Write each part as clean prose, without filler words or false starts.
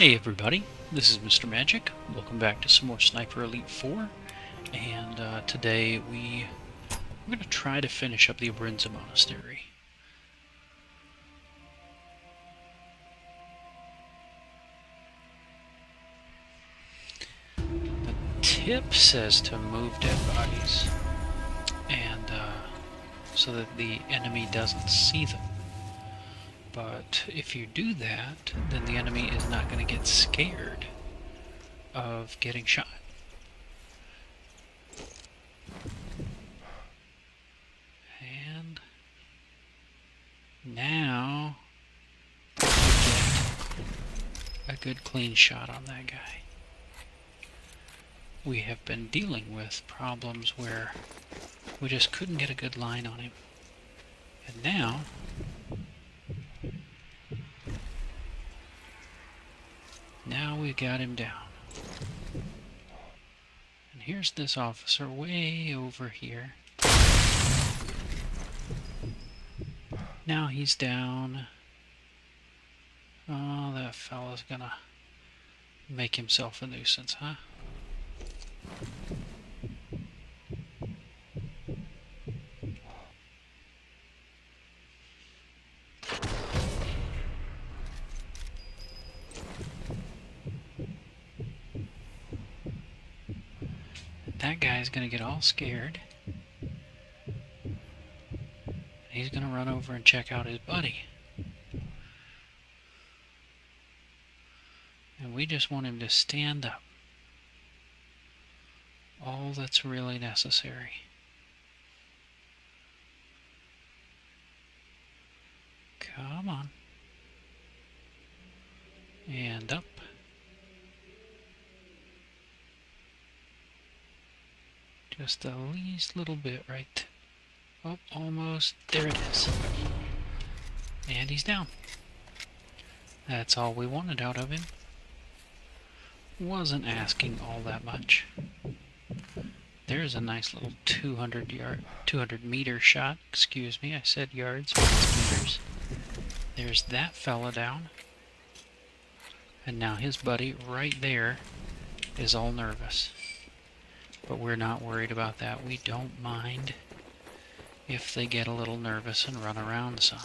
Hey everybody, this is Mr. Magic. Welcome back to some more Sniper Elite 4, and today we're going to try to finish up the Abrunza Monastery. The tip says to move dead bodies, and so that the enemy doesn't see them. But if you do that, then the enemy is not going to get scared of getting shot. And now we get a good clean shot on that guy. We have been dealing with problems where we just couldn't get a good line on him. And now we got him down. And here's this officer way over here. Now he's down. Oh, that fella's gonna make himself a nuisance, huh? That guy's gonna get all scared. He's gonna run over and check out his buddy. And we just want him to stand up. All that's really necessary. Come on. And up. Just the least little bit right. Oh, almost. There it is. And he's down. That's all we wanted out of him. Wasn't asking all that much. There's a nice little 200 meter shot. Excuse me, I said yards, but it's meters. There's that fella down. And now his buddy right there is all nervous. But we're not worried about that. We don't mind if they get a little nervous and run around some.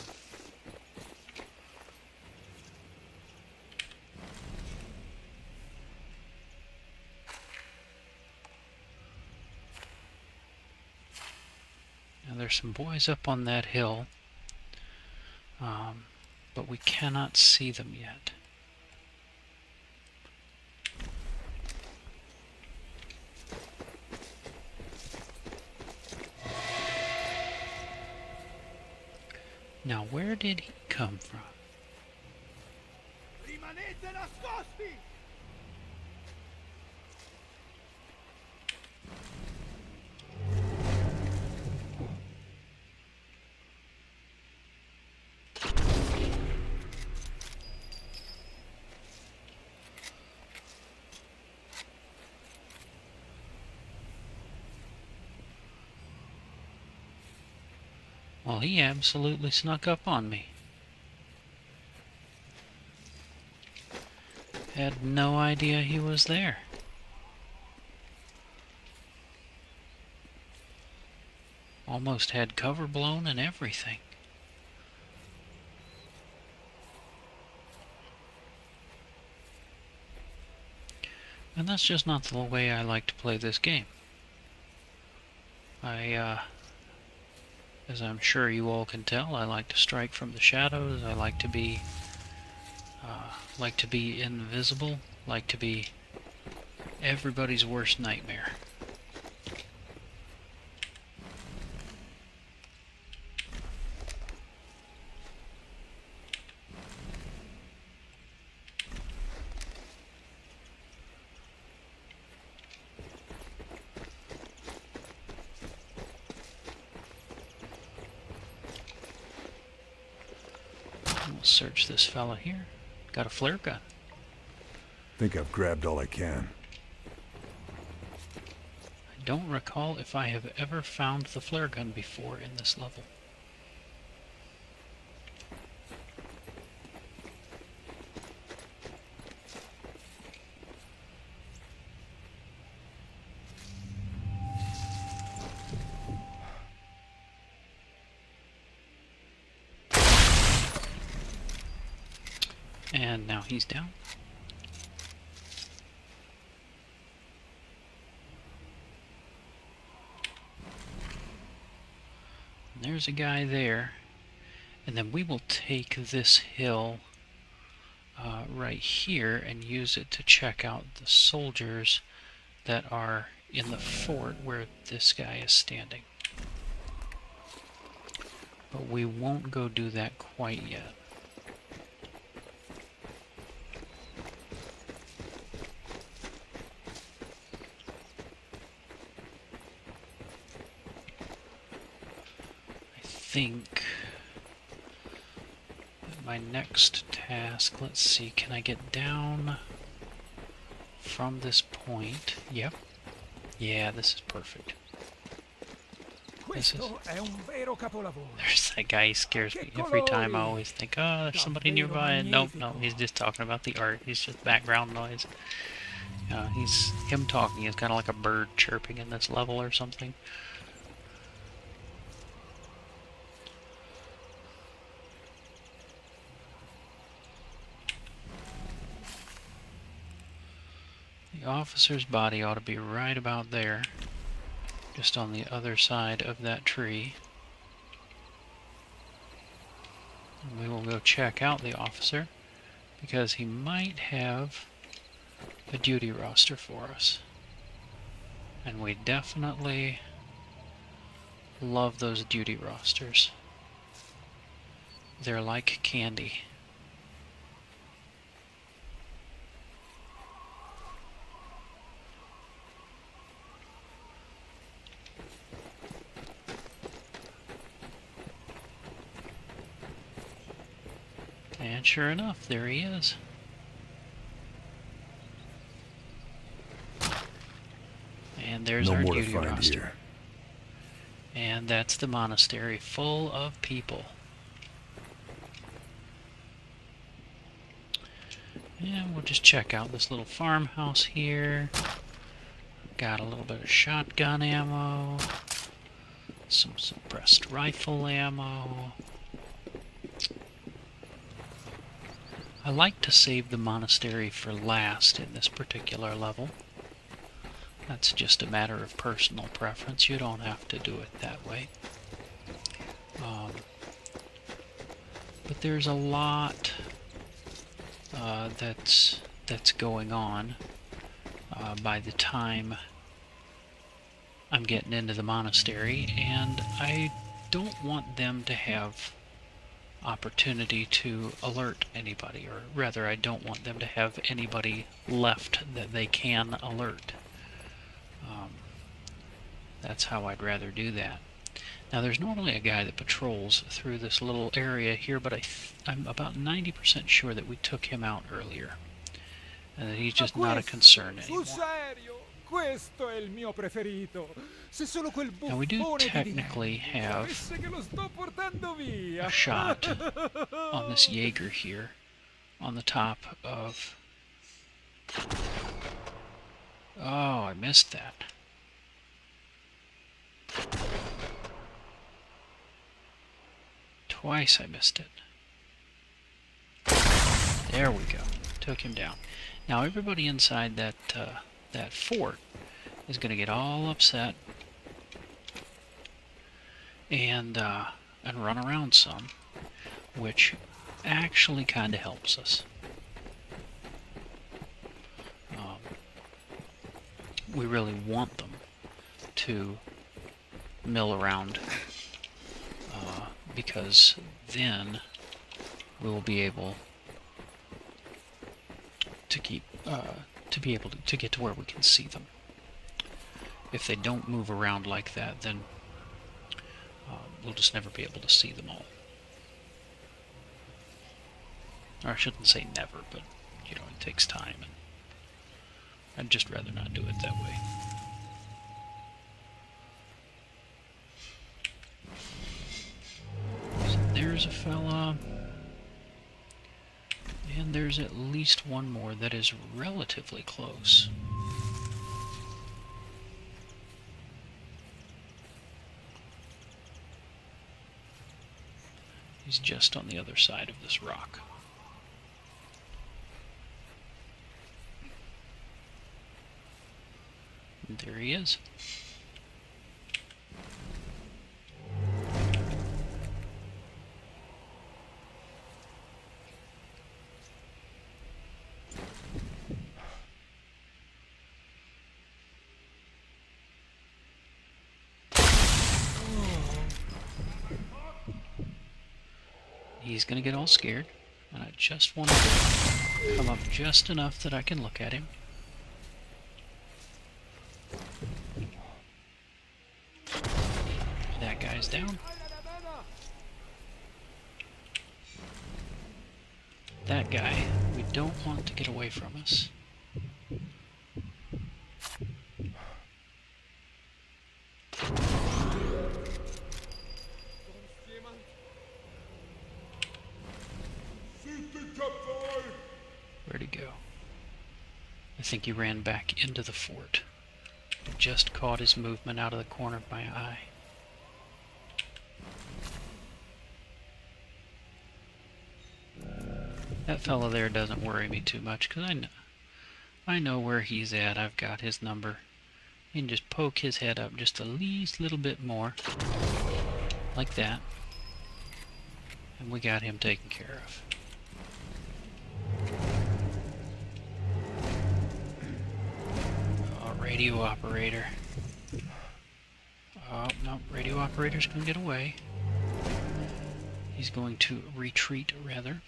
Now there's some boys up on that hill, but we cannot see them yet. Now, where did he come from? Rimanete nascosti! Well, he absolutely snuck up on me. Had no idea he was there. Almost had cover blown and everything. And that's just not the way I like to play this game. As I'm sure you all can tell, I like to strike from the shadows. I like to be invisible. Like to be everybody's worst nightmare. We'll search this fella here. Got a flare gun. Think I've grabbed all I can. I don't recall if I have ever found the flare gun before in this level. And now he's down. And there's a guy there. And then we will take this hill right here and use it to check out the soldiers that are in the fort where this guy is standing. But we won't go do that quite yet. I think my next task, let's see, can I get down from this point? Yep. Yeah, this is perfect. Questo è un vero capolavoro. There's that guy, he scares me every time. I always think, oh, there's somebody nearby. And nope, he's just talking about the art. He's just background noise. He's him talking is kind of like a bird chirping in this level or something. The officer's body ought to be right about there, just on the other side of that tree. And we will go check out the officer, because he might have a duty roster for us. And we definitely love those duty rosters. They're like candy. And sure enough, there he is. And there's our duty roster. Here. And that's the monastery full of people. And we'll just check out this little farmhouse here. Got a little bit of shotgun ammo. Some suppressed rifle ammo. I like to save the monastery for last in this particular level. That's just a matter of personal preference. You don't have to do it that way. But there's a lot that's going on by the time I'm getting into the monastery, and I don't want them to have opportunity to alert anybody, or rather I don't want them to have anybody left that they can alert. That's how I'd rather do that. Now there's normally a guy that patrols through this little area here, but I'm about 90% sure that we took him out earlier, and that he's just not a concern anymore. Questo è il mio preferito. Se solo quel Now we do buffone di technically Di have sapesse che lo sto portando via. a shot on this Jaeger here on the top of... Oh, I missed that. Twice I missed it. There we go. Took him down. Now everybody inside that fort is going to get all upset and run around some, which actually kind of helps us. We really want them to mill around, because then we will be able to keep to get to where we can see them. If they don't move around like that, then we'll just never be able to see them all. Or I shouldn't say never, but you know, it takes time, and I'd just rather not do it that way. So there's a fella. And there's at least one more that is relatively close. He's just on the other side of this rock. And there he is. He's gonna get all scared, and I just want to come up just enough that I can look at him. That guy's down. That guy, we don't want to get away from us. Where'd he go? I think he ran back into the fort. I just caught his movement out of the corner of my eye. That fellow there doesn't worry me too much, because I know where he's at. I've got his number. You can just poke his head up just the least little bit more, like that, and we got him taken care of. Radio operator. Oh, no, radio operator's going to get away. He's going to retreat, rather.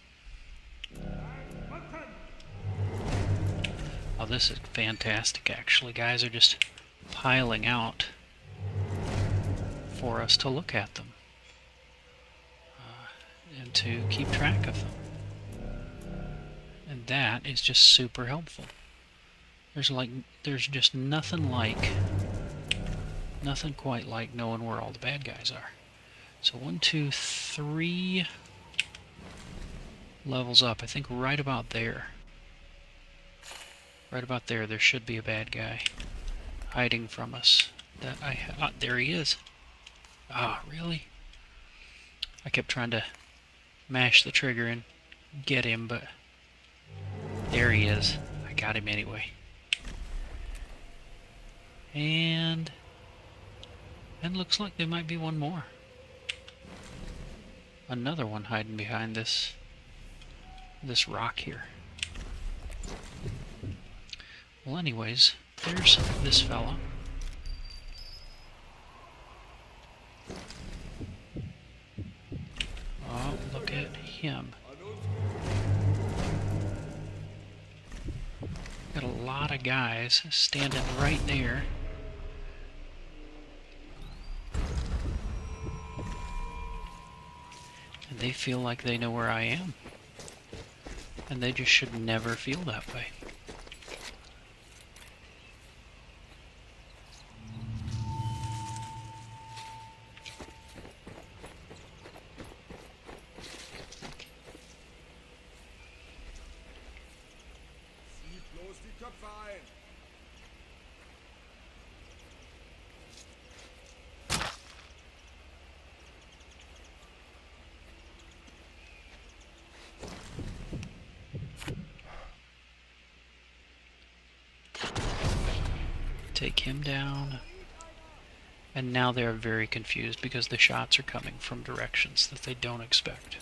Oh, this is fantastic, actually. Guys are just piling out for us to look at them and to keep track of them. And that is just super helpful. There's just nothing quite like knowing where all the bad guys are. So 1, 2, 3 levels up. I think right about there. Right about there, there should be a bad guy hiding from us. There he is. Ah, really? I kept trying to mash the trigger and get him, but there he is. I got him anyway. And looks like there might be one more. Another one hiding behind this rock here. Well, anyways, there's this fella. Oh, look at him. Got a lot of guys standing right there. And they feel like they know where I am. And they just should never feel that way. Take him down. And now they're very confused because the shots are coming from directions that they don't expect.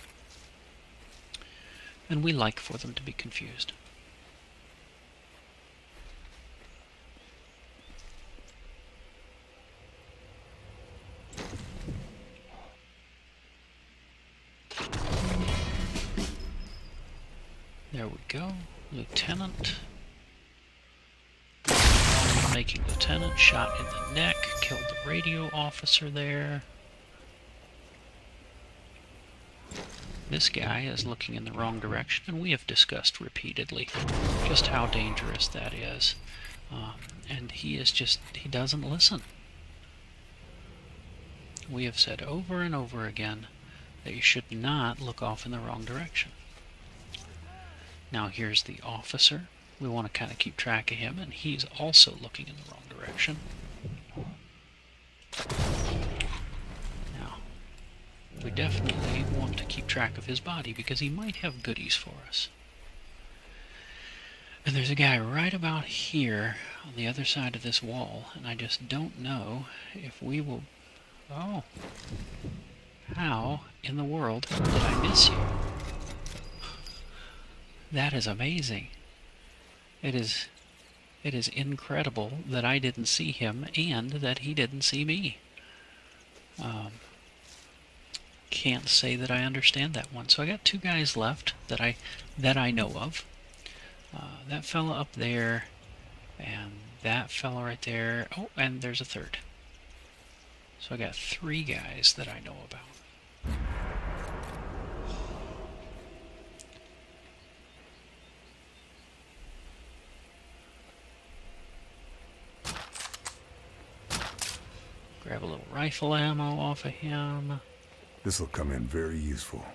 And we like for them to be confused. There we go. Lieutenant. Making lieutenant, shot in the neck, killed the radio officer there. This guy is looking in the wrong direction, and we have discussed repeatedly just how dangerous that is. And he doesn't listen. We have said over and over again that you should not look off in the wrong direction. Now here's the officer. We want to kind of keep track of him, and he's also looking in the wrong direction. Now, we definitely want to keep track of his body because he might have goodies for us. And there's a guy right about here on the other side of this wall, and I just don't know if we will... Oh. How in the world did I miss you? That is amazing. It is incredible that I didn't see him and that he didn't see me. Can't say that I understand that one. So I got two guys left that I know of. That fella up there, and that fella right there. Oh, and there's a third. So I got three guys that I know about. Grab a little rifle ammo off of him. This'll come in very useful.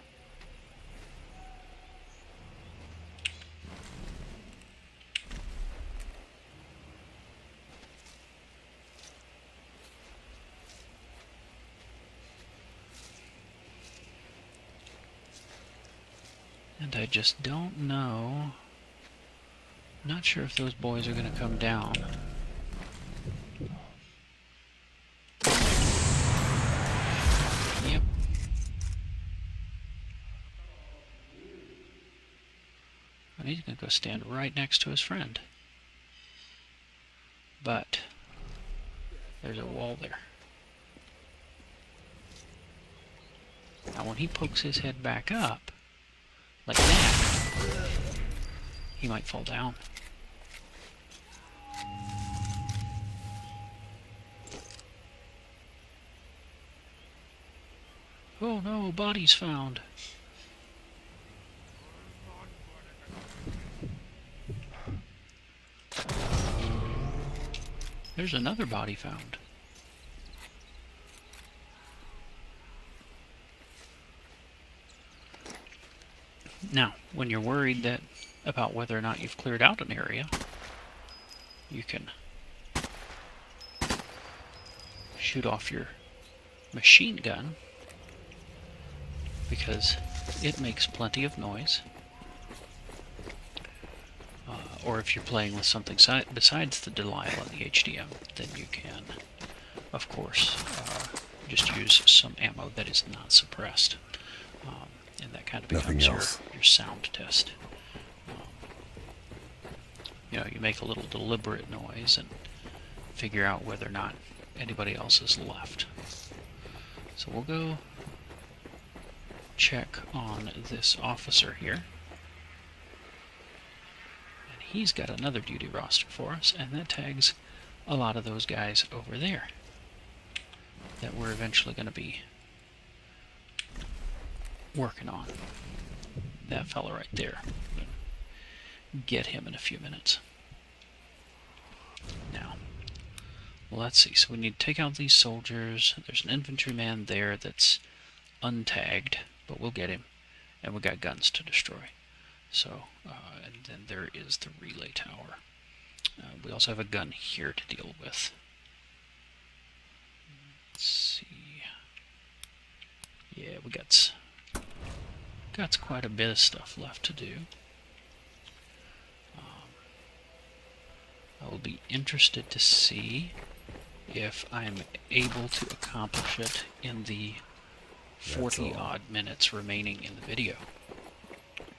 And I just don't know. Not sure if those boys are going to come down. Yep. And he's going to go stand right next to his friend. But there's a wall there. Now when he pokes his head back up, like that, he might fall down. Oh no, bodies found. There's another body found. Now, when you're worried about whether or not you've cleared out an area, you can shoot off your machine gun, because it makes plenty of noise. Or if you're playing with something besides the Delisle and the HDM, then you can, of course, just use some ammo that is not suppressed. And that kind of becomes your sound test. You know, you make a little deliberate noise and figure out whether or not anybody else is left. So we'll go check on this officer here. And he's got another duty roster for us, and that tags a lot of those guys over there that we're eventually going to be working on. That fella right there. Get him in a few minutes. Now, let's see. So we need to take out these soldiers. There's an infantryman there that's untagged, but we'll get him. And we got guns to destroy. So, and then there is the relay tower. We also have a gun here to deal with. Let's see. Yeah, we got quite a bit of stuff left to do. I will be interested to see if I'm able to accomplish it in the 40-odd minutes remaining in the video.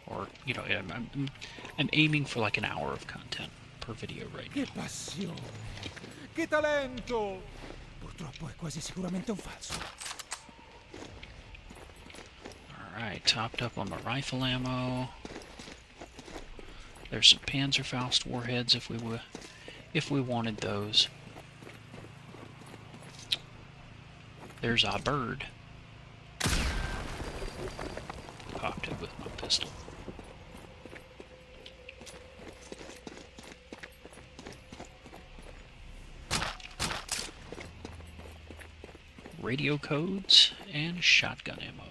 Or, you know, I'm aiming for like an hour of content per video right now. Che passione! Che talento! Purtroppo è quasi sicuramente un falso. Alright, topped up on my rifle ammo. There's some Panzerfaust warheads if we wanted those. There's a bird. Popped it with my pistol. Radio codes and shotgun ammo.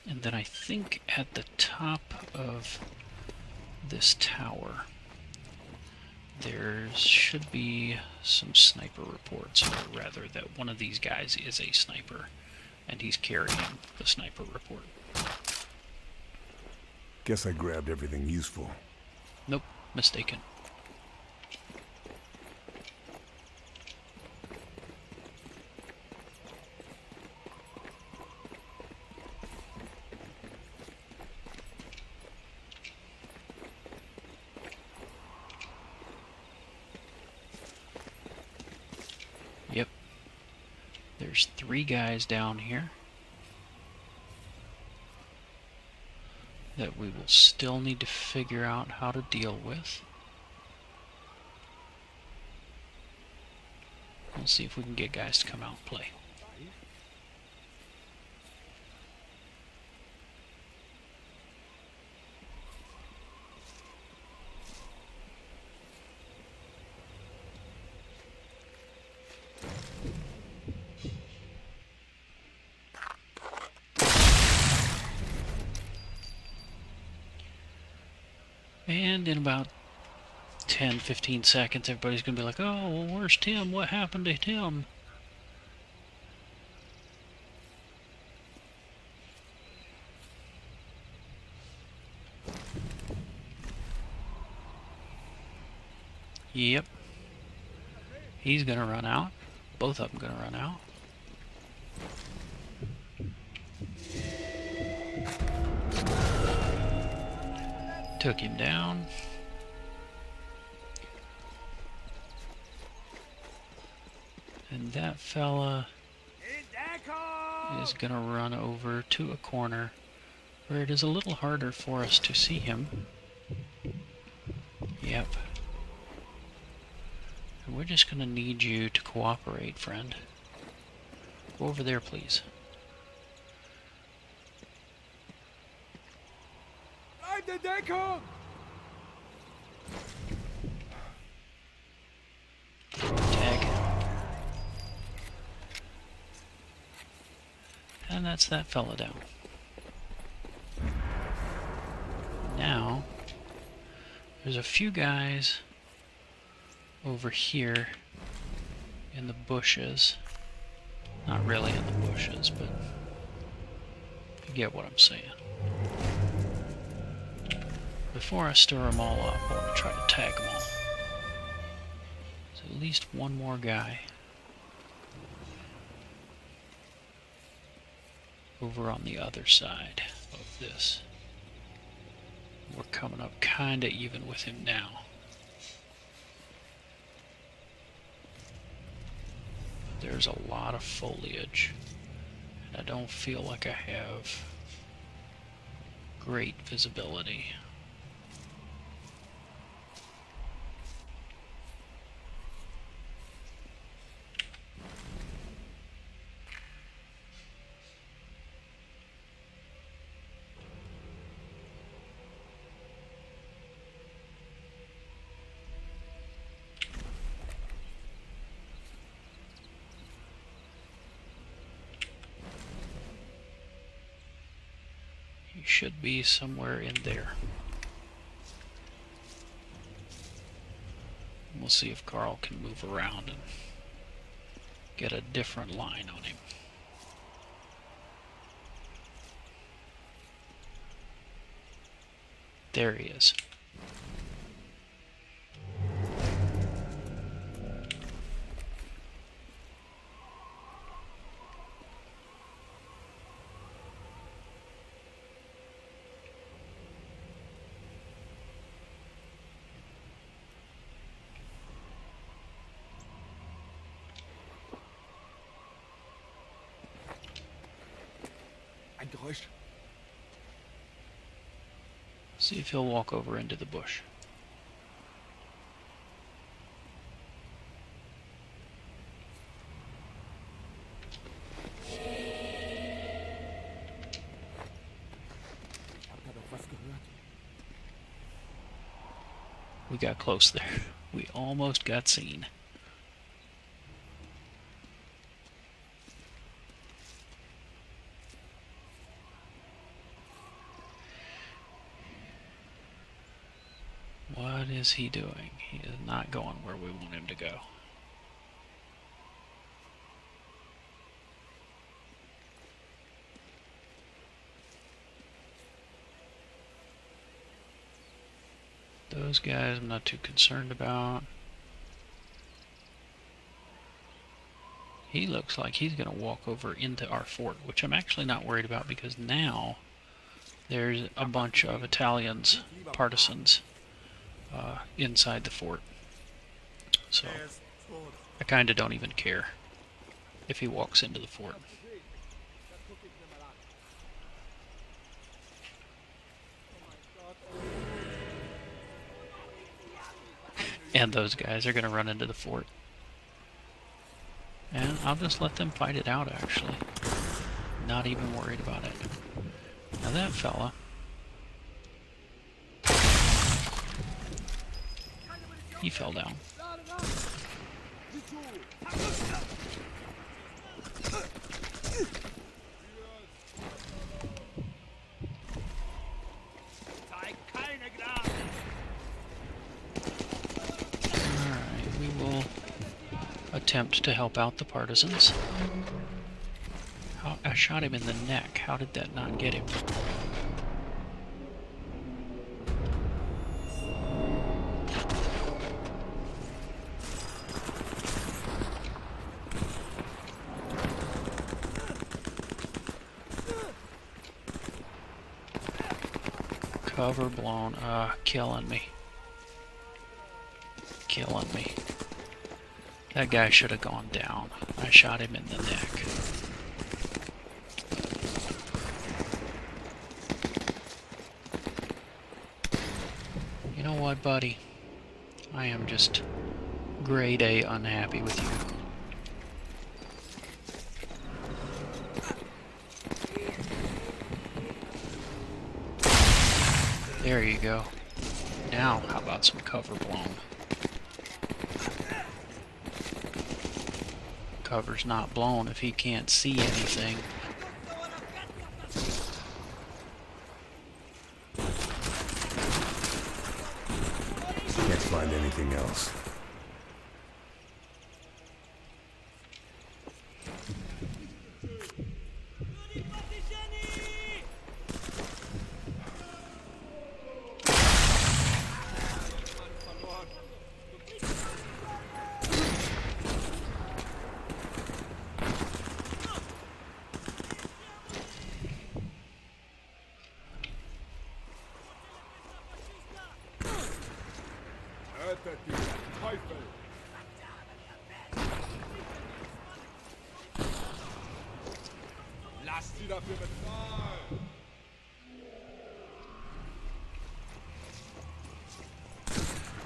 And then I think at the top of this tower, There should be some sniper reports, or rather that one of these guys is a sniper, and he's carrying the sniper report. Guess I grabbed everything useful. Nope, mistaken. Yep. There's 3 guys down here that we will still need to figure out how to deal with. We'll see if we can get guys to come out and play. And in about 10-15 seconds, everybody's going to be like, oh, well, where's Tim? What happened to Tim? Yep. He's going to run out. Both of them going to run out. Took him down. And that fella is going to run over to a corner where it is a little harder for us to see him. Yep. And we're just going to need you to cooperate, friend. Go over there, please. Tag. And that's that fella down. Now, there's a few guys over here in the bushes. Not really in the bushes, but you get what I'm saying. Before I stir them all up, I want to try to tag them all. There's at least one more guy over on the other side of this. We're coming up kinda even with him now. There's a lot of foliage, and I don't feel like I have great visibility. He should be somewhere in there. We'll see if Carl can move around and get a different line on him. There he is. Ein Geräusch. See if he'll walk over into the bush. Ich hab da doch was gehört. We got close there. We almost got seen. What What is he doing? He is not going where we want him to go. Those guys I'm not too concerned about. He looks like he's going to walk over into our fort, which I'm actually not worried about because now there's a bunch of Italians, partisans, inside the fort. So I kind of don't even care if he walks into the fort. And those guys are going to run into the fort. And I'll just let them fight it out, actually. Not even worried about it. Now that fella... he fell down. Alright, we will attempt to help out the partisans. I shot him in the neck. How did that not get him? Cover blown. Killing me. Killing me. That guy should have gone down. I shot him in the neck. You know what, buddy? I am just grade A unhappy with you. There you go. Now, how about some cover blown? Cover's not blown if he can't see anything. Can't find anything else.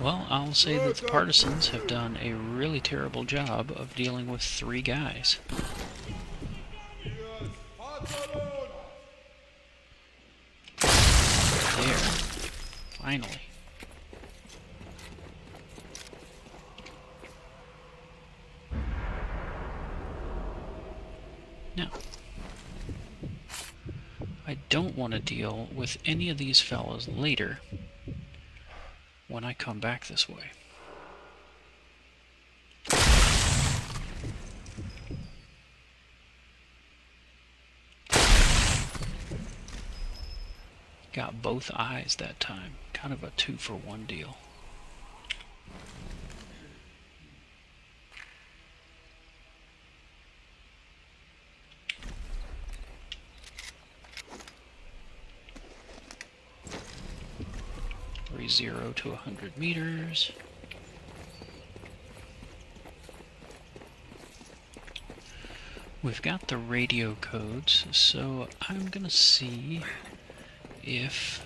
Well, I'll say that the partisans have done a really terrible job of dealing with 3 guys. There. Finally. Now, I don't want to deal with any of these fellas later when I come back this way. Got both eyes that time. Kind of a 2-for-1 deal. Re 0 to 100 meters. We've got the radio codes, so I'm gonna see if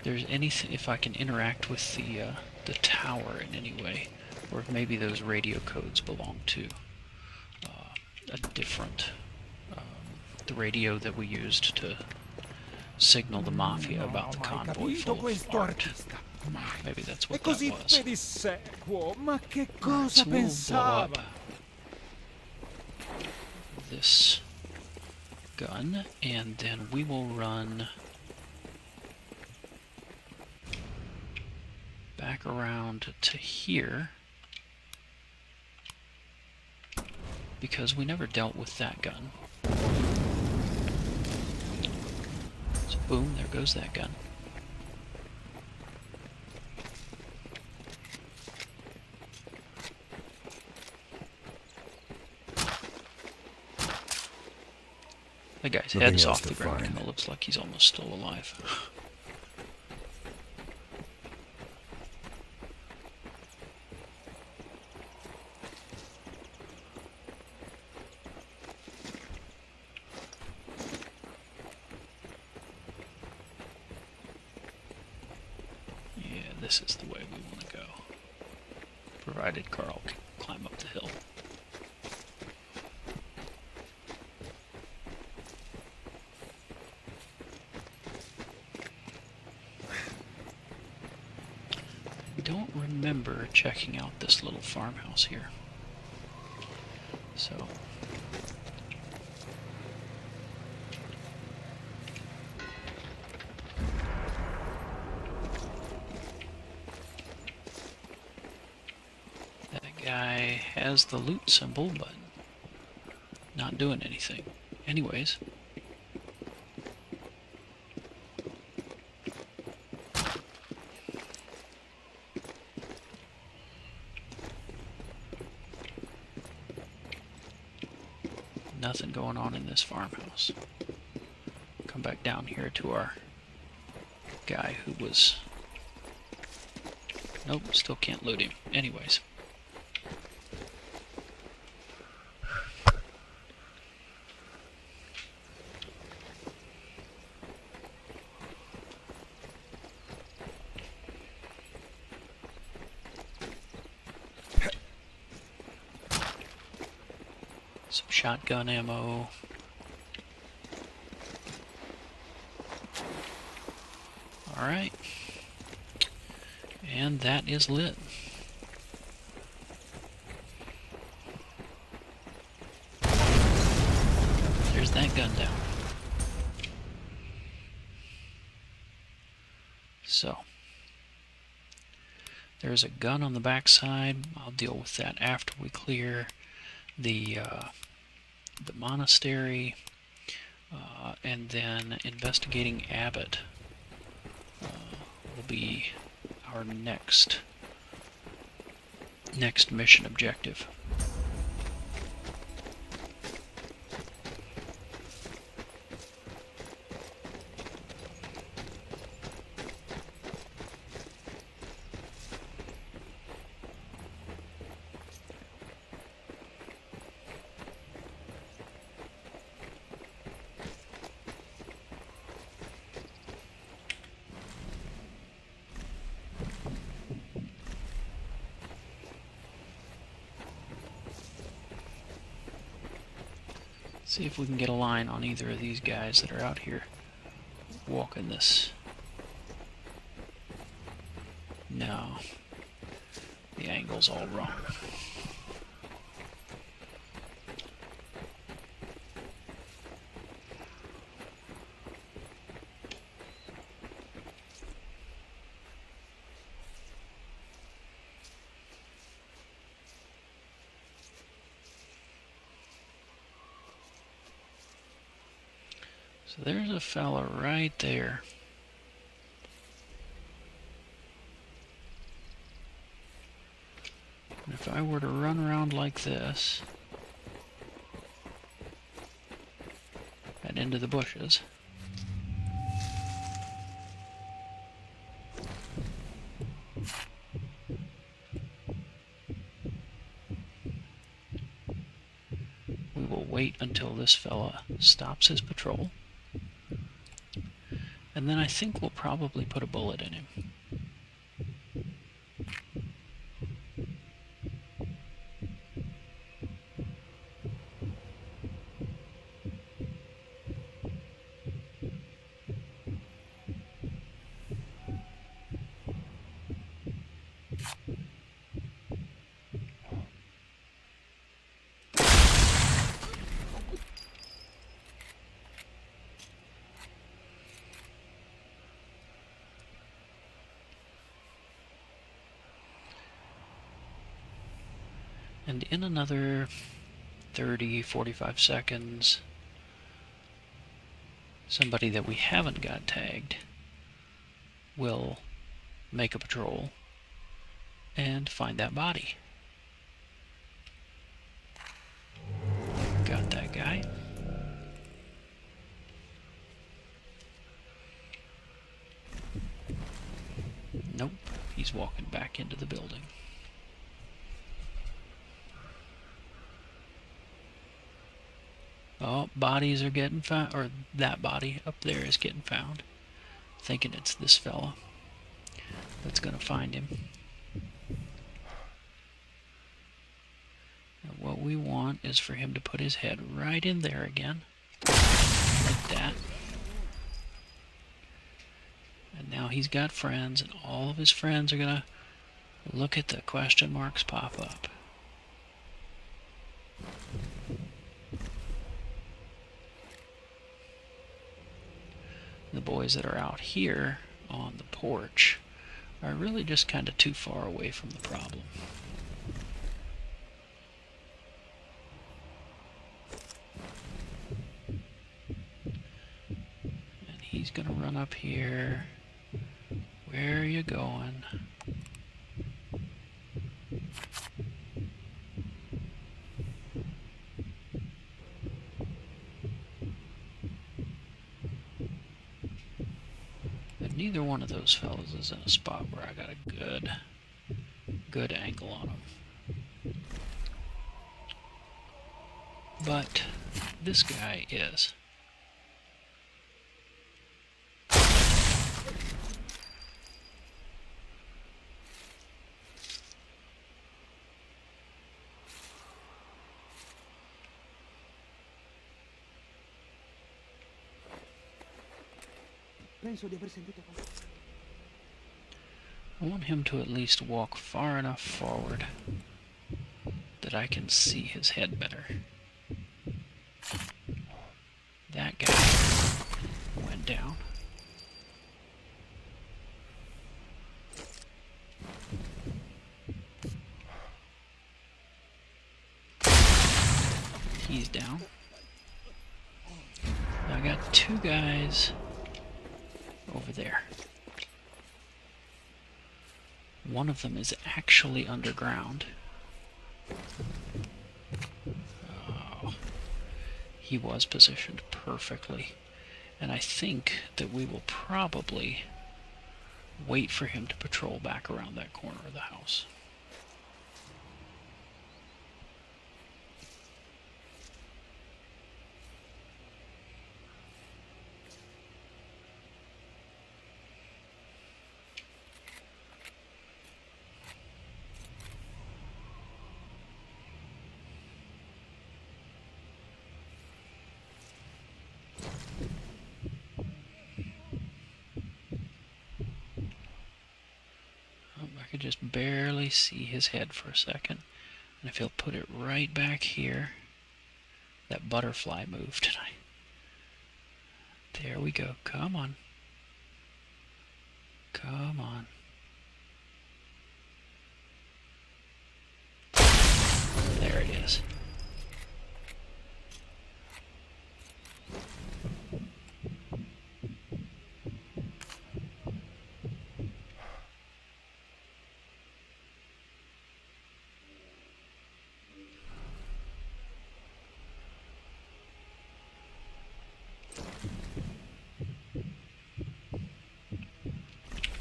there's anything, if I can interact with the tower in any way, or if maybe those radio codes belong to a different, the radio that we used to signal the mafia about the convoy full of art. Maybe that's what that was. Ma che Alright, cosa so we'll blow pensava? up this gun, and then we will run back around to here, because we never dealt with that gun. So boom, there goes that gun. The guy's Nothing head's else off the to ground, find. and it looks like he's almost still alive. Yeah, this is the way we want to go. Provided Carl can climb up the hill. I don't remember checking out this little farmhouse here. So that guy has the loot symbol, but not doing anything. Anyways, nothing going on in this farmhouse. Come back down here to our guy who was... Nope, still can't loot him. Anyways. Some shotgun ammo. Alright. And that is lit. There's that gun down. So, there's a gun on the backside. I'll deal with that after we clear the monastery, and then investigating Abbott will be our next mission objective. See if we can get a line on either of these guys that are out here walking this. No. The angle's all wrong. So there's a fella right there. And if I were to run around like this and into the bushes, we will wait until this fella stops his patrol. And then I think we'll probably put a bullet in him. And in another 30, 45 seconds, somebody that we haven't got tagged will make a patrol and find that body. Got that guy. Nope, he's walking back into the building. Oh, bodies are getting found, or that body up there is getting found. Thinking it's this fella that's gonna find him. And what we want is for him to put his head right in there again, like that. And now he's got friends, and all of his friends are gonna look at the question marks pop up. The boys that are out here on the porch are really just kind of too far away from the problem. And he's gonna run up here. Where are you going? And neither one of those fellas is in a spot where I got a good angle on them. But this guy is. Penso di aver sentito qualcosa. I want him to at least walk far enough forward that I can see his head better. That guy went down. He's down. Now I got two guys over there. One of them is actually underground. Oh, he was positioned perfectly. And I think that we will probably wait for him to patrol back around that corner of the house. I could just barely see his head for a second. And if he'll put it right back here, that butterfly moved tonight. There we go. Come on. Come on. There it is.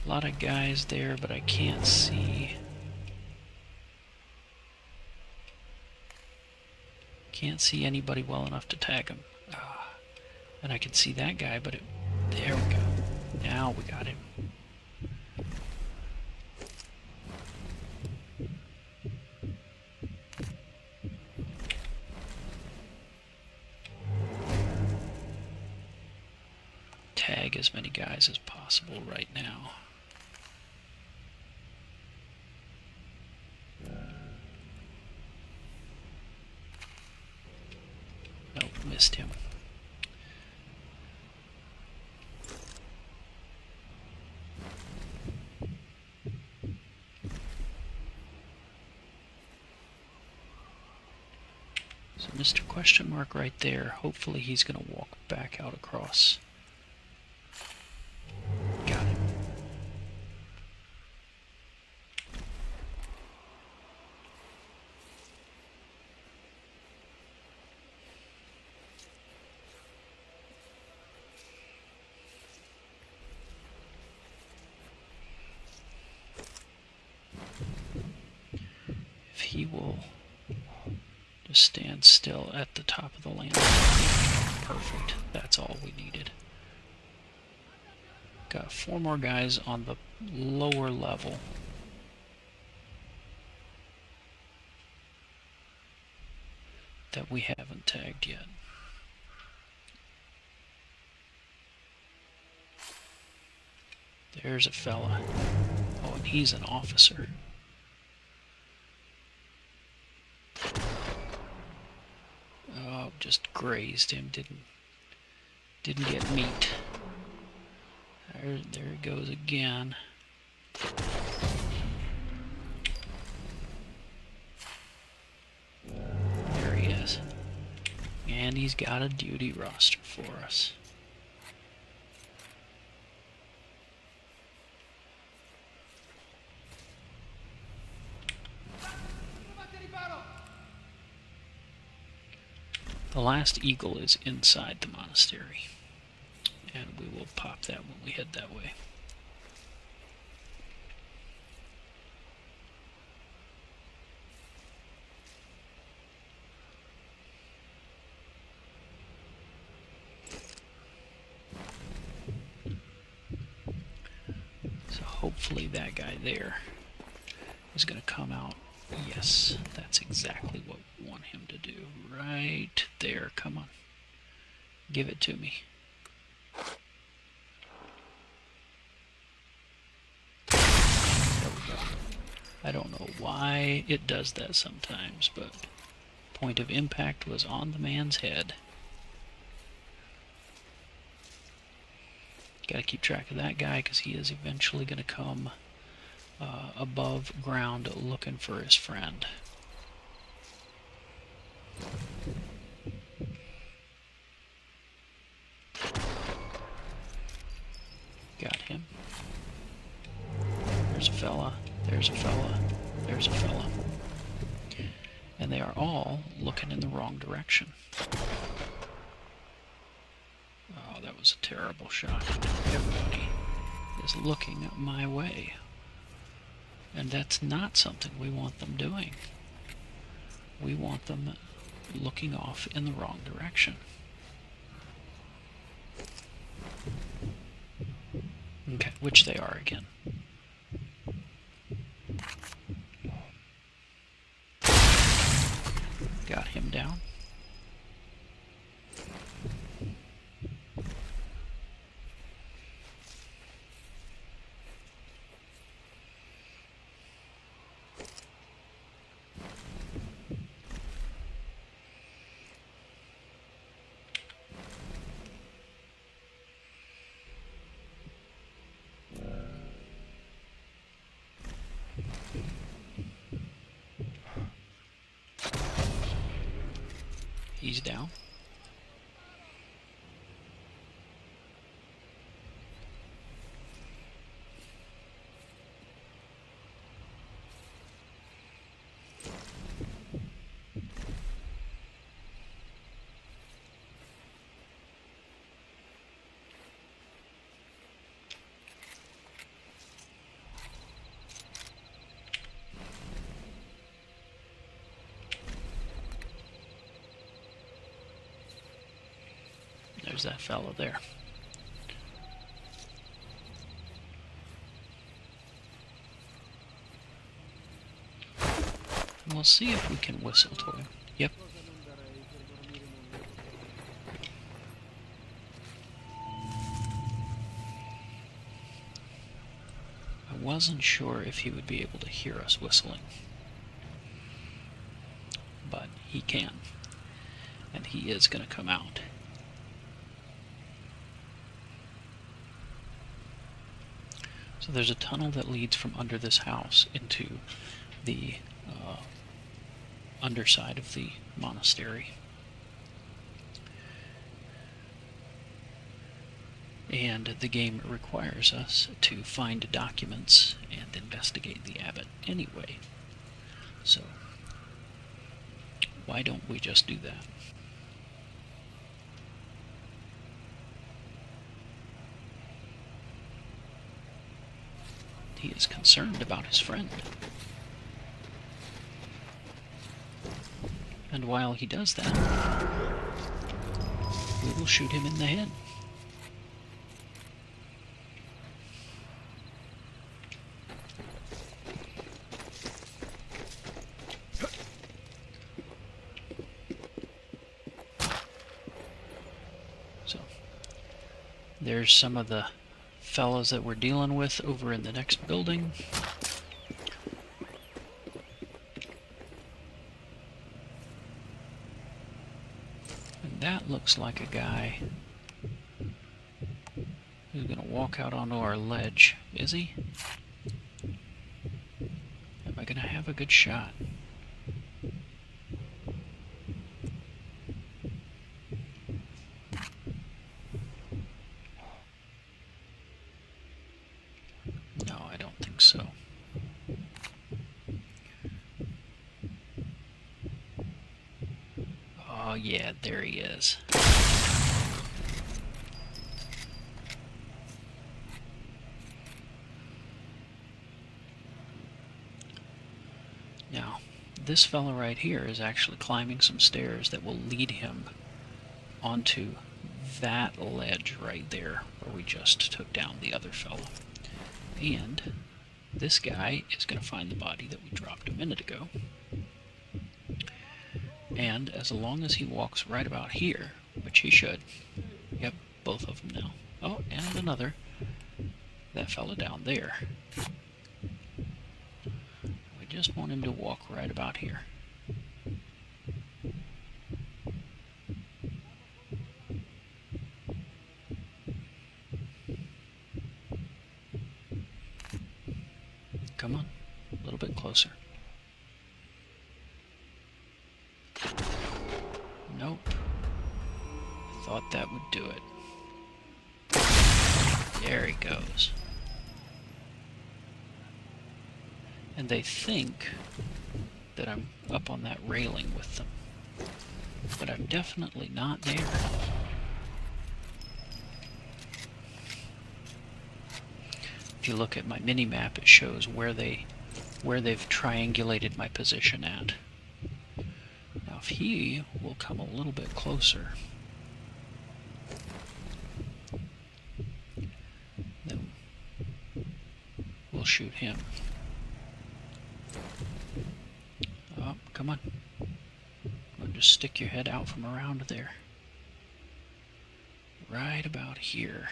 A lot of guys there, but I can't see. Can't see anybody well enough to tag him. And I can see that guy, but there we go. Now we got him. Tag as many guys as possible right now. Nope, missed him. So Mr. Question Mark right there. Hopefully he's going to walk back out across. Got him. If he will just stand still at the top of the land. Perfect. That's all we needed. Got 4 more guys on the lower level. That we haven't tagged yet. There's a fella. Oh, and he's an officer. Oh, just grazed him. Didn't get meat. There he goes again. There he is. And he's got a duty roster for us. The last eagle is inside the monastery, and we will pop that when we head that way. So hopefully that guy there is going to come out. Yes, that's exactly what we want him to do. Right there. Come on. Give it to me. There we go. I don't know why it does that sometimes, but point of impact was on the man's head. Gotta keep track of that guy because he is eventually going to come above ground looking for his friend. Got him. There's a fella. There's a fella. There's a fella. And they are all looking in the wrong direction. Oh, that was a terrible shot. Everybody is looking my way. And that's not something we want them doing. We want them looking off in the wrong direction. Okay, which they are again. Got him down. He's down. There's that fellow there. And we'll see if we can whistle to him. Yep. I wasn't sure if he would be able to hear us whistling. But he can. And he is going to come out. So there's a tunnel that leads from under this house into the underside of the monastery. And the game requires us to find documents and investigate the abbot anyway. So, why don't we just do that? He is concerned about his friend. And while he does that, we will shoot him in the head. So, there's some of the fellas that we're dealing with over in the next building. And that looks like a guy who's going to walk out onto our ledge. Is he? Am I going to have a good shot? No, I don't think so. Oh yeah, there he is. Now, this fella right here is actually climbing some stairs that will lead him onto that ledge right there where we just took down the other fella. And this guy is going to find the body that we dropped a minute ago. And as long as he walks right about here, which he should, yep, both of them now. Oh, and another, that fella down there. We just want him to walk right about here. Come on, a little bit closer. Nope. Thought that would do it. There he goes. And they think that I'm up on that railing with them. But I'm definitely not there. If you look at my mini-map, it shows where they've triangulated my position at. Now if he will come a little bit closer, then we'll shoot him. Oh, come on. Just stick your head out from around there. Right about here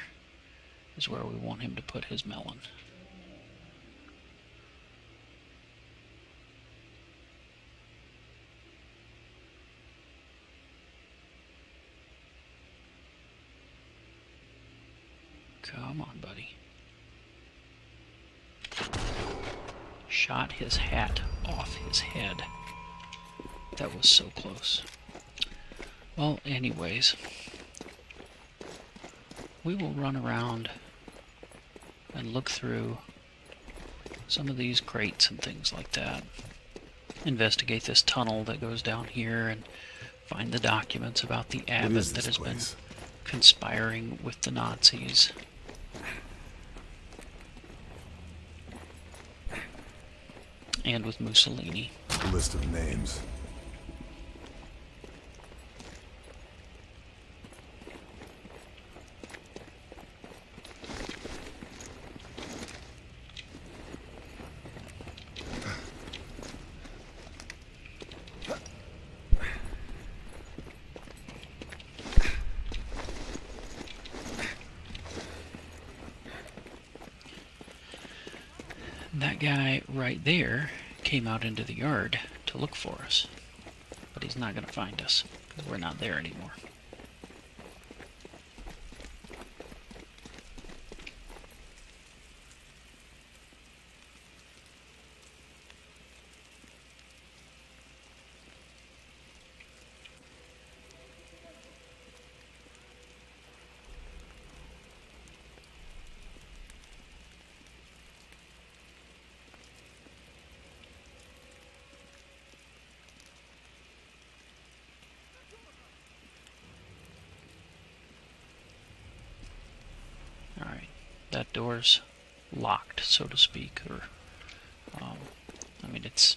is where we want him to put his melon. Come on, buddy. Shot his hat off his head. That was so close. Well, anyways, we will run around and look through some of these crates and things like that. Investigate this tunnel that goes down here and find the documents about the abbot that has been conspiring with the Nazis. And with Mussolini. A list of names. That guy right there came out into the yard to look for us. But he's not going to find us, because we're not there anymore. that door's locked, so to speak, or I mean, it's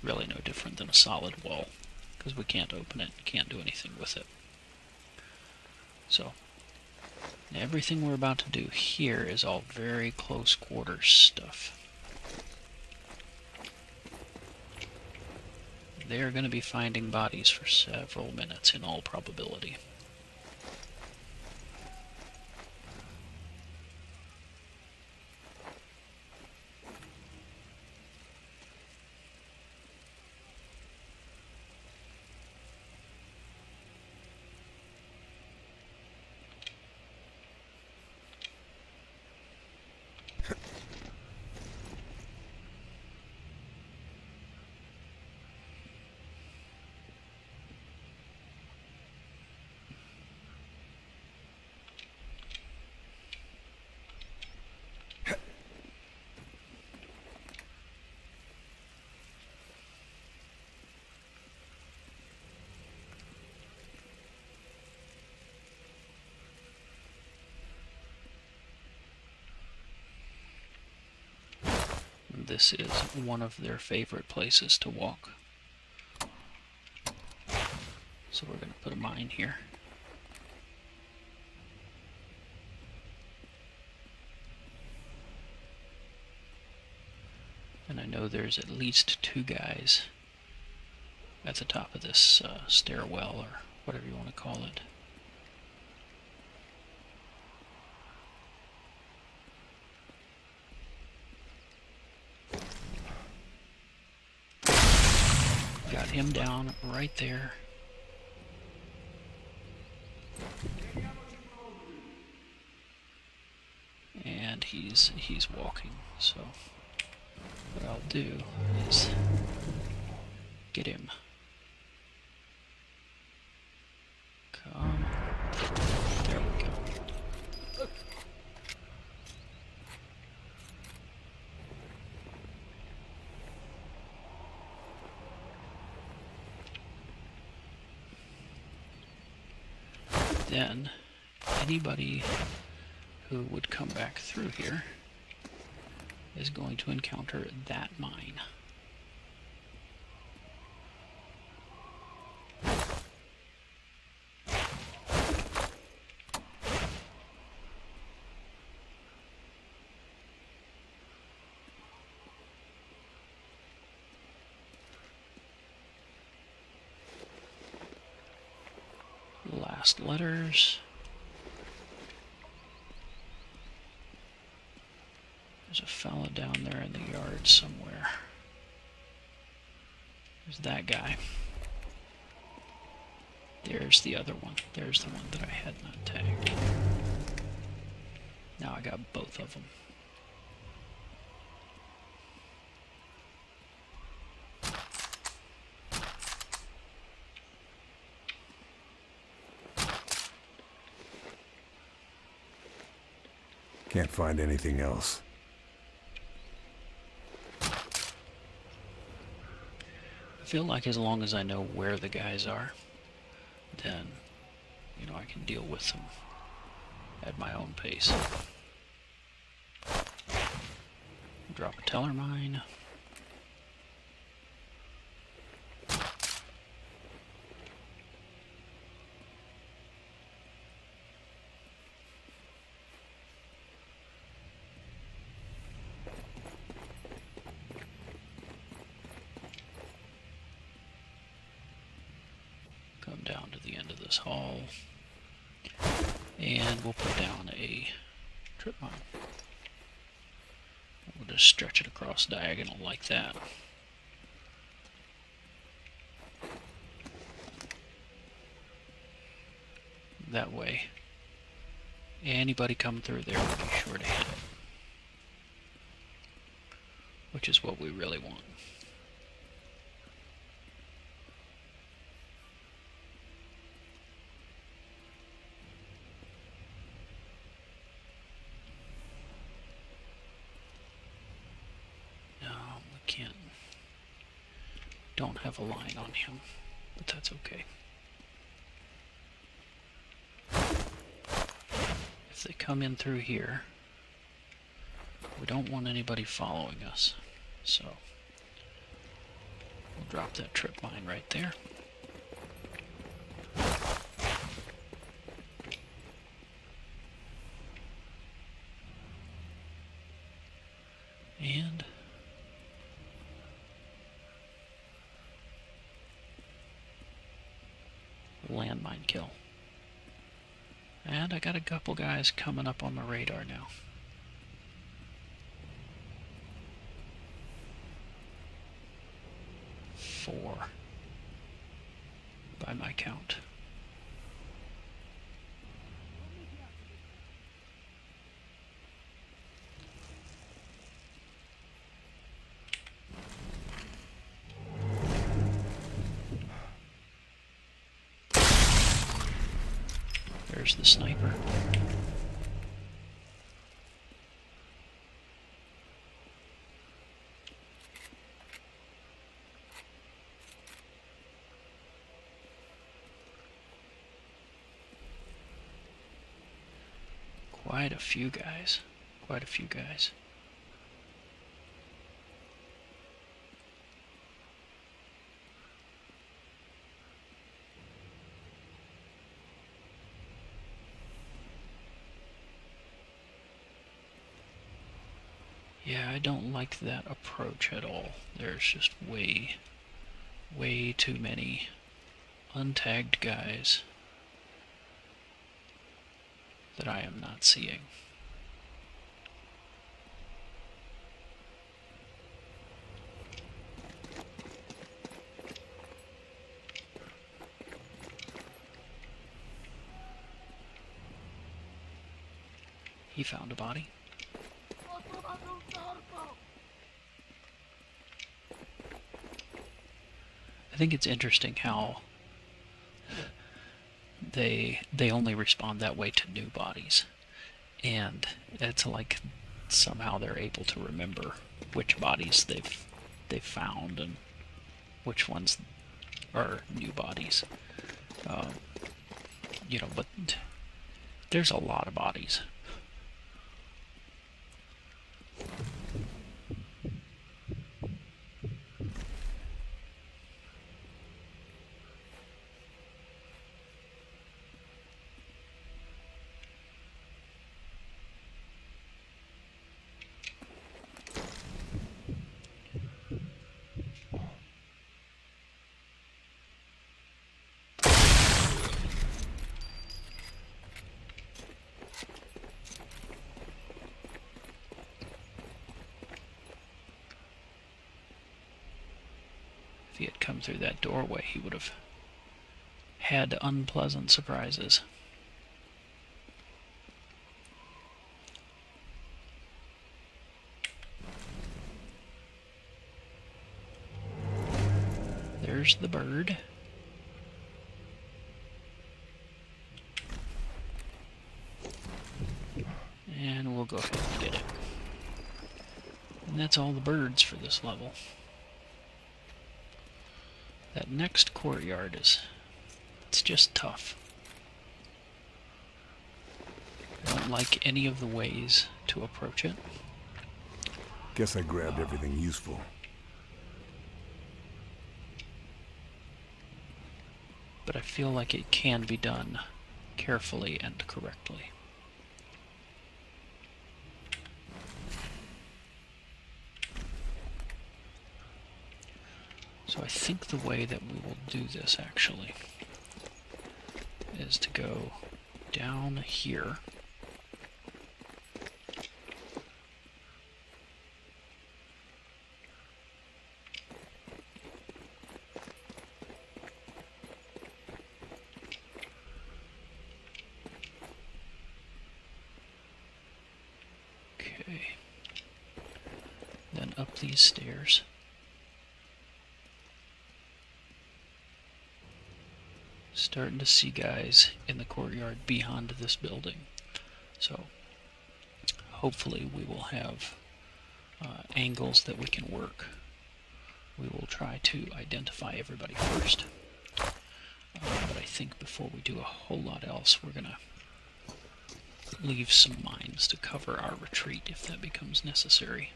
really no different than a solid wall, because we can't open it, can't do anything with it. So, everything we're about to do here is all very close quarters stuff. They're going to be finding bodies for several minutes in all probability. This is one of their favorite places to walk. So we're going to put a mine here. And I know there's at least 2 guys at the top of this stairwell, or whatever you want to call it. Got him down right there. And he's walking, so what I'll do is get him. Come. There we go. Then, anybody who would come back through here is going to encounter that mine. Last letters. There's a fella down there in the yard somewhere. There's that guy. There's the other one. There's the one that I had not tagged. Now I got both of them. Can't find anything else. I feel like as long as I know where the guys are, then, you know, I can deal with them at my own pace. Drop a teller mine. Come down to the end of this hall, and we'll put down a trip mine. We'll just stretch it across diagonal like that. That way, anybody coming through there will be sure to hit it, which is what we really want. Don't have a line on him, but that's okay. If they come in through here, We don't want anybody following us, so we'll drop that trip mine right there. And landmine kill. And I got a couple guys coming up on the radar now. 4 by my count. There's the sniper. Quite a few guys. Quite a few guys. Yeah, I don't like that approach at all. There's just way too many untagged guys that I am not seeing. He found a body. I think it's interesting how they only respond that way to new bodies, and it's like somehow they're able to remember which bodies they've found and which ones are new bodies. You know, but there's a lot of bodies. If he had come through that doorway, he would have had unpleasant surprises. There's the bird. And we'll go ahead and get it. And that's all the birds for this level. That next courtyard it's just tough. I don't like any of the ways to approach it. Guess I grabbed everything useful. But I feel like it can be done carefully and correctly. So I think the way that we will do this actually is to go down here. Okay. Then up these stairs. Starting to see guys in the courtyard beyond this building. So hopefully we will have angles that we can work. We will try to identify everybody first. But I think before we do a whole lot else, we're gonna leave some mines to cover our retreat if that becomes necessary.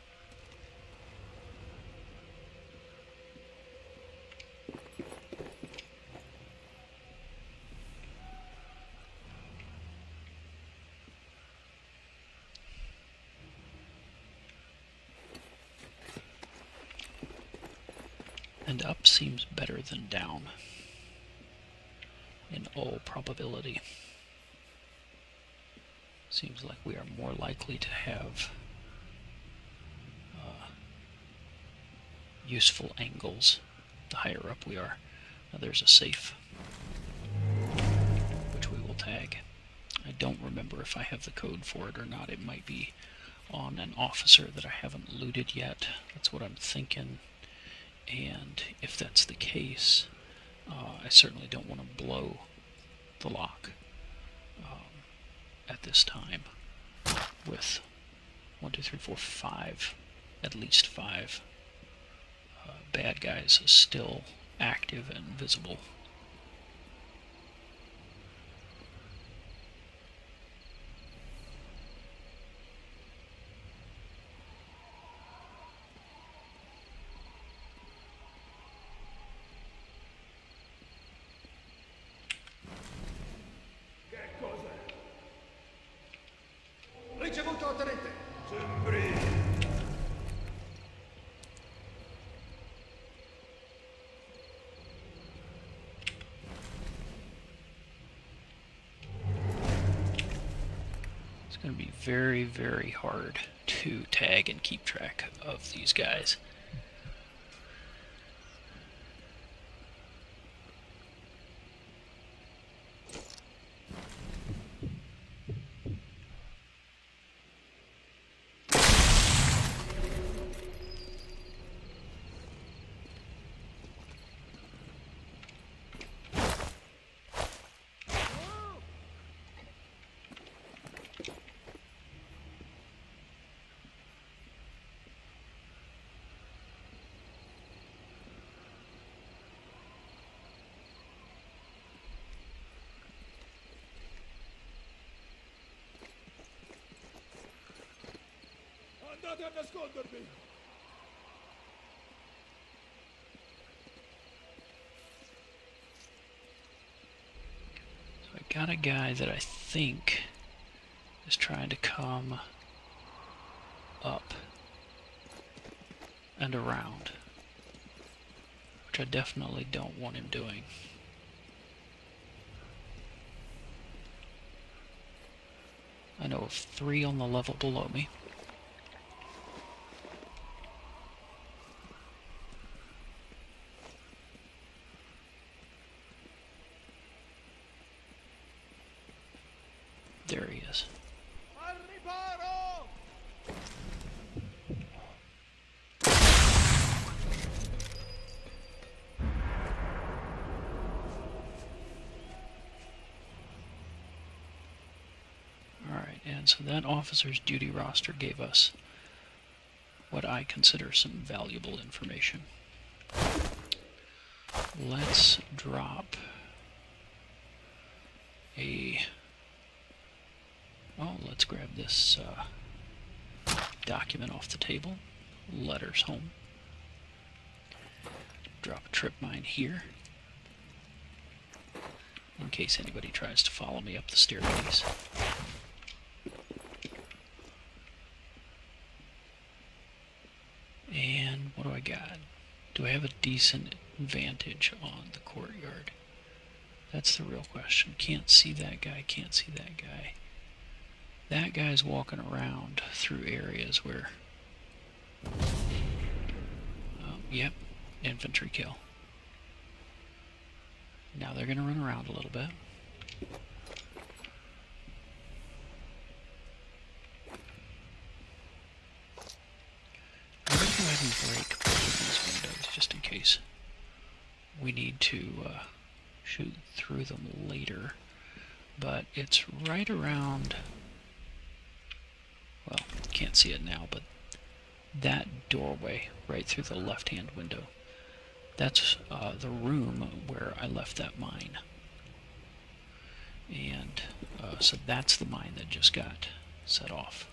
And up seems better than down, in all probability. Seems like we are more likely to have useful angles the higher up we are. Now there's a safe, which we will tag. I don't remember if I have the code for it or not. It might be on an officer that I haven't looted yet. That's what I'm thinking. And if that's the case, I certainly don't want to blow the lock at this time with 1, 2, 3, 4, 5, at least 5 bad guys still active and visible. Ricevuto, tenente. It's going to be very, very hard to tag and keep track of these guys. Andate a nascondervi. So I got a guy that I think is trying to come up and around, which I definitely don't want him doing. I know of 3 on the level below me. There he is. Al riparo! Alright, and so that officer's duty roster gave us what I consider some valuable information. Let's drop let's grab this document off the table. Letters home. Drop a trip mine here, in case anybody tries to follow me up the staircase. And what do I got? Do I have a decent vantage on the courtyard? That's the real question. Can't see that guy, can't see that guy. That guy's walking around through areas where... yep, infantry kill. Now they're going to run around a little bit. I'm going to go ahead and break both of these windows just in case we need to shoot through them later. But it's right around... well, can't see it now, but that doorway right through the left-hand window, that's the room where I left that mine. And so that's the mine that just got set off.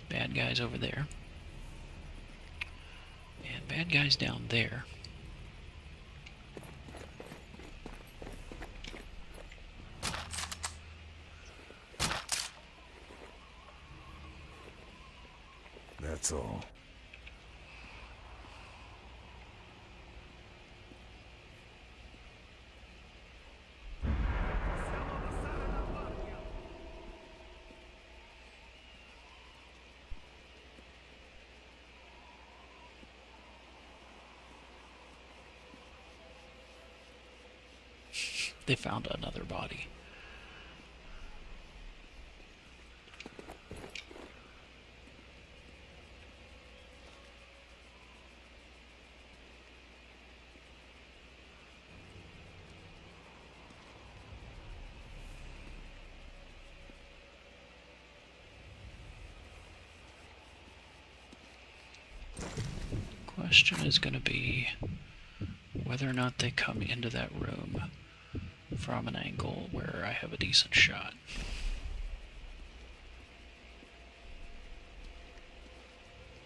Bad guys over there. And bad guys down there. That's all. They found another body. Question is going to be whether or not they come into that room from an angle where I have a decent shot.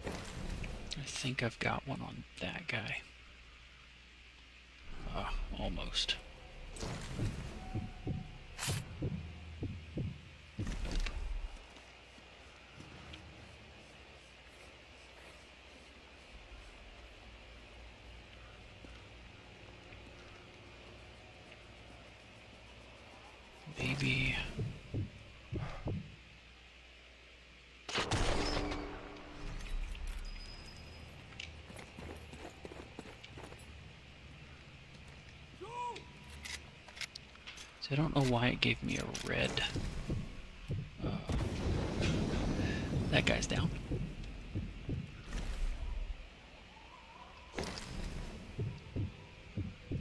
I think I've got one on that guy. Almost. Maybe. So I don't know why it gave me a red. That guy's down.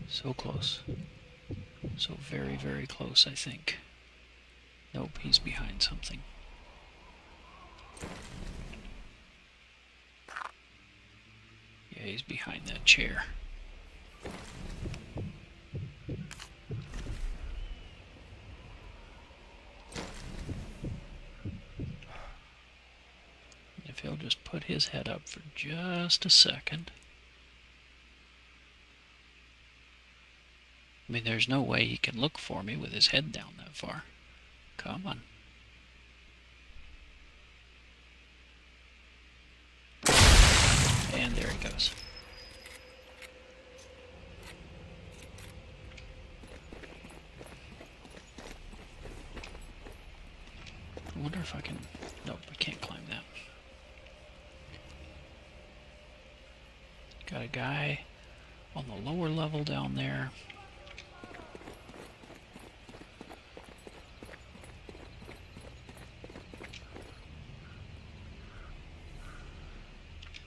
So close. So very, very close, I think. Nope, he's behind something. Yeah, he's behind that chair. If he'll just put his head up for just a second. I mean, there's no way he can look for me with his head down that far. Come on. And there he goes. I wonder if I can... Nope, I can't climb that. Got a guy on the lower level down there.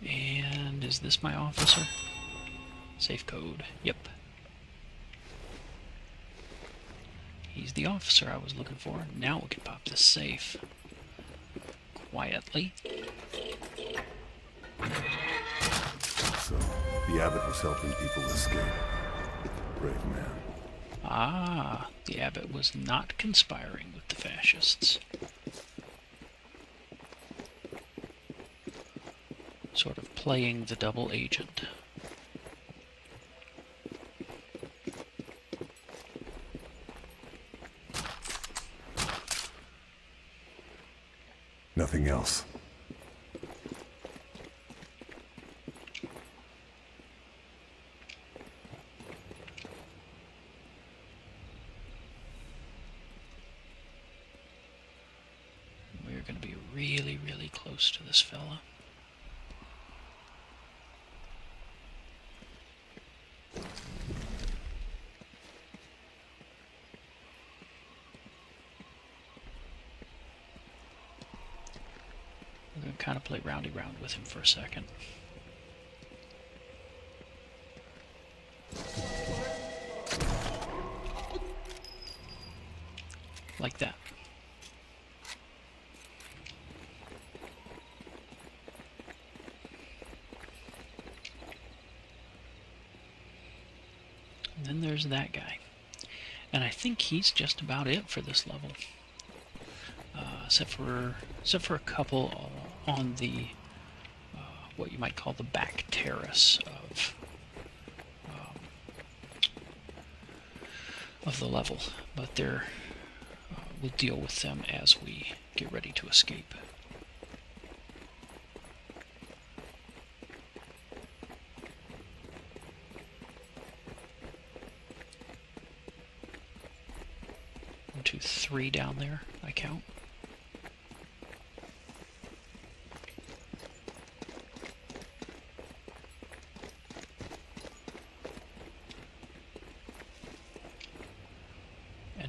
And is this my officer? Safe code. Yep. He's the officer I was looking for. Now we can pop this safe. Quietly. So, the abbot was helping people escape. Brave man. Ah, the abbot was not conspiring with the fascists. Sort of playing the double agent. Nothing else. We're going to be really, really close to this fella. We're going to kind of play roundy round with him for a second. Like that. there's that guy. And I think he's just about it for this level. Except for a couple on the what you might call the back terrace of the level, but we'll deal with them as we get ready to escape. One, two, three down there, I count.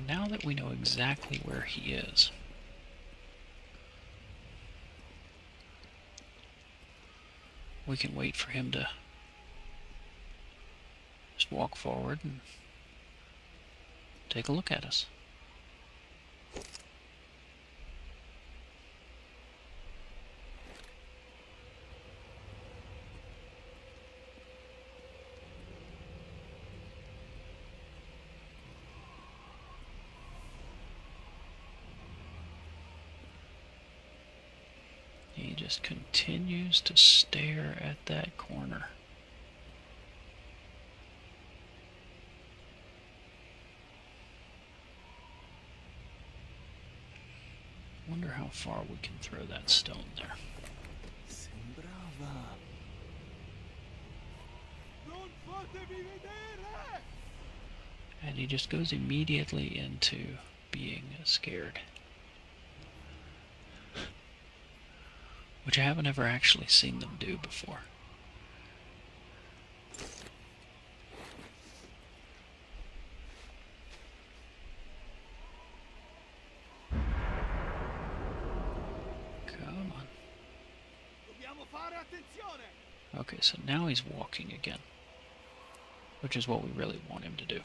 Now that we know exactly where he is, we can wait for him to just walk forward and take a look at us. He just continues to stare at that corner. Wonder how far we can throw that stone there. Sembrava. Non fatevi vedere! And he just goes immediately into being scared. Which I haven't ever actually seen them do before. Come on. Dobbiamo fare attenzione! Okay, so now he's walking again. Which is what we really want him to do.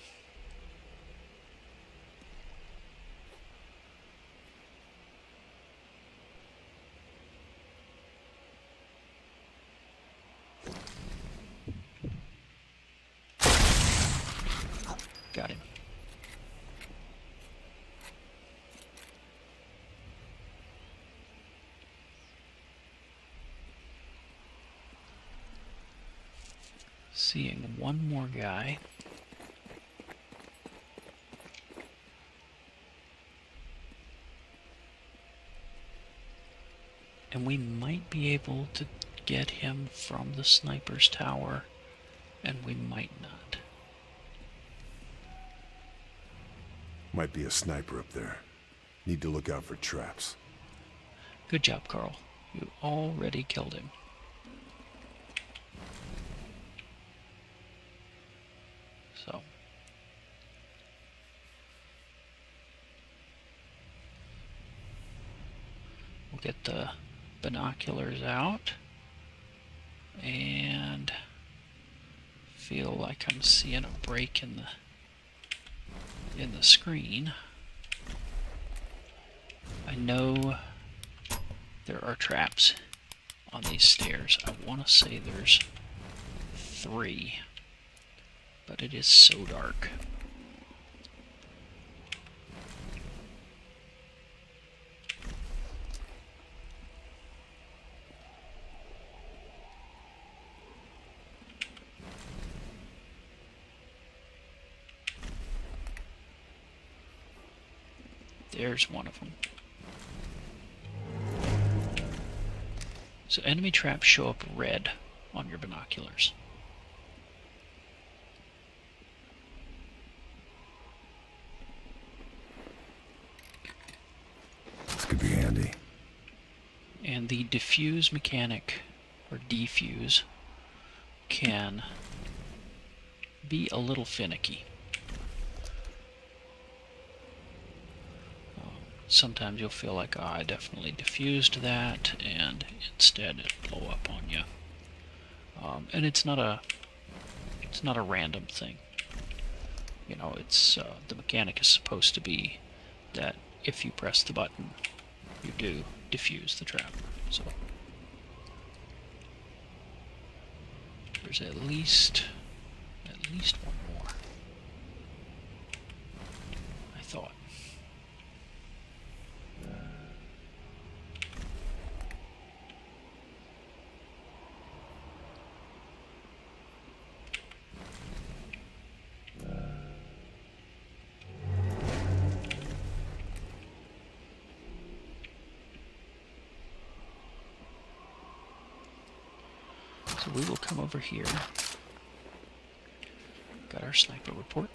Got him. Seeing one more guy. And we might be able to get him from the sniper's tower, and we might not. Might be a sniper up there. Need to look out for traps. Good job, Carl. You already killed him. So. We'll get the binoculars out. And feel like I'm seeing a break in the screen. I know there are traps on these stairs. I want to say there's 3, but it is so dark. There's one of them. So enemy traps show up red on your binoculars. This could be handy. And the diffuse mechanic, or defuse, can be a little finicky. Sometimes you'll feel like, oh, I definitely diffused that, and instead it'll blow up on you. And it's not a random thing. You know, it's the mechanic is supposed to be that if you press the button, you do diffuse the trap. So there's at least one more. So we will come over here. Got our sniper report.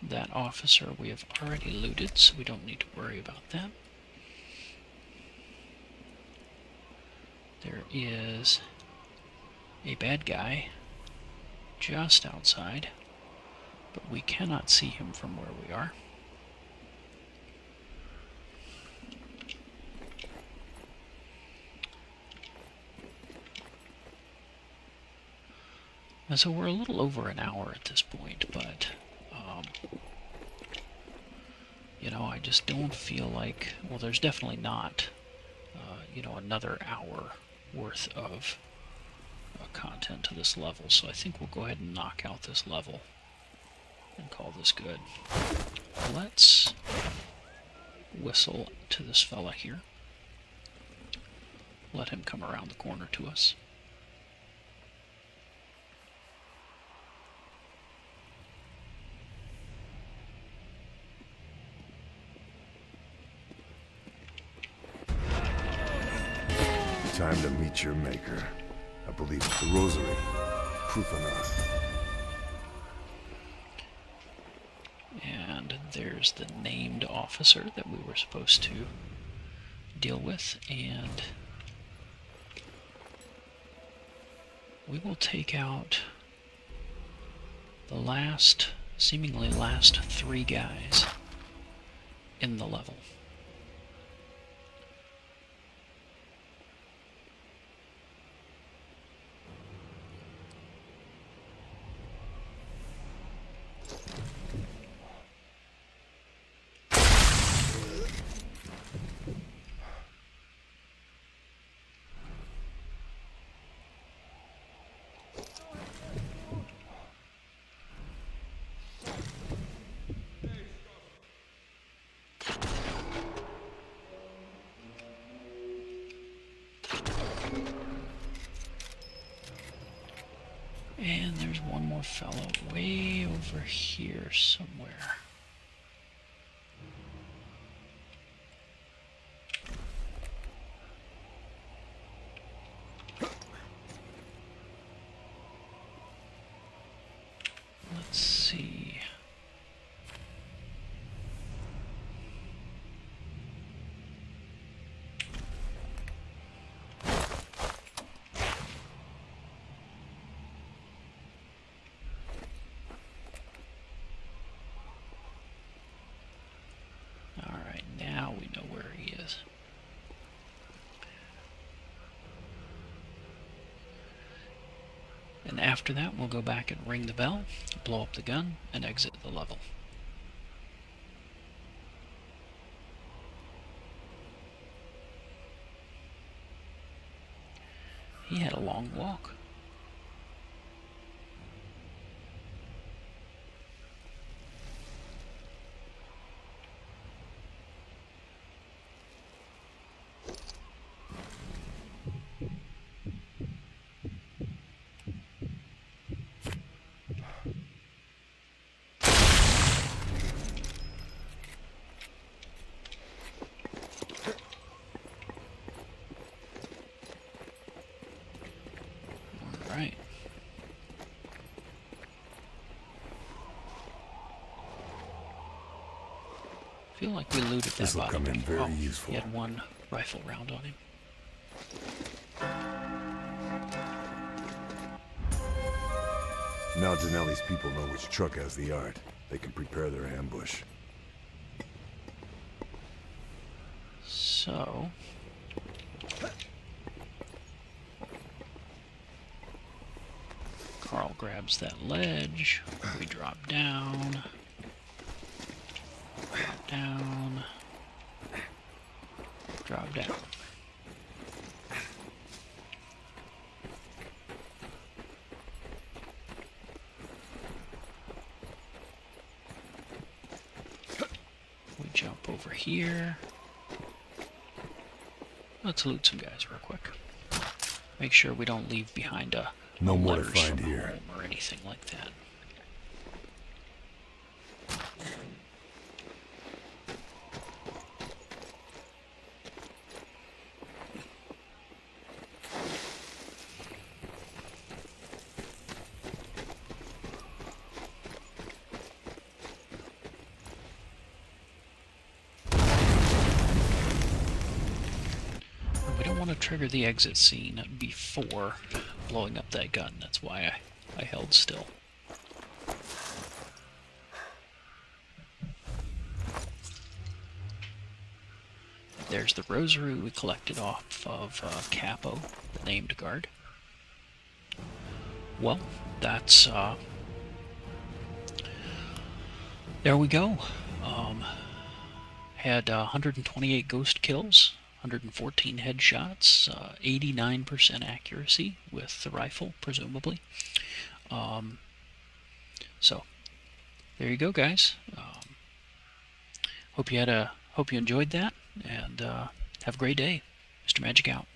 That officer we have already looted, so we don't need to worry about that. There is a bad guy just outside, but we cannot see him from where we are. And so we're a little over an hour at this point, but you know, I just don't feel like, well, there's definitely not, you know, another hour worth of content to this level, so I think we'll go ahead and knock out this level and call this good. Let's whistle to this fella here. Let him come around the corner to us. Time to meet your maker. I believe it's the rosary. Proof enough. And there's the named officer that we were supposed to deal with, and we will take out the last, seemingly last 3 guys in the level. And there's one more fellow way over here somewhere. Let's see. Alright, now we know where he is. And after that, we'll go back and ring the bell, blow up the gun, and exit the level. He had a long walk. Right. I feel like we looted that This'll body. come in very Oh, useful. he had 1 rifle round on him. Now Denelli's people know which truck has the art. They can prepare their ambush. So... Carl grabs that ledge. We drop down. Drop down. Drop down. We jump over here. Let's loot some guys real quick. Make sure we don't leave behind a No more to letters find from here. home or anything like that. want to trigger the exit scene before blowing up that gun. That's why I held still. There's the rosary we collected off of Capo, the named guard. Well, that's, there we go. Had 128 ghost kills, 114 headshots, 89% accuracy with the rifle, presumably. So, there you go, guys. Hope you enjoyed that, and have a great day. Mr. Magic out.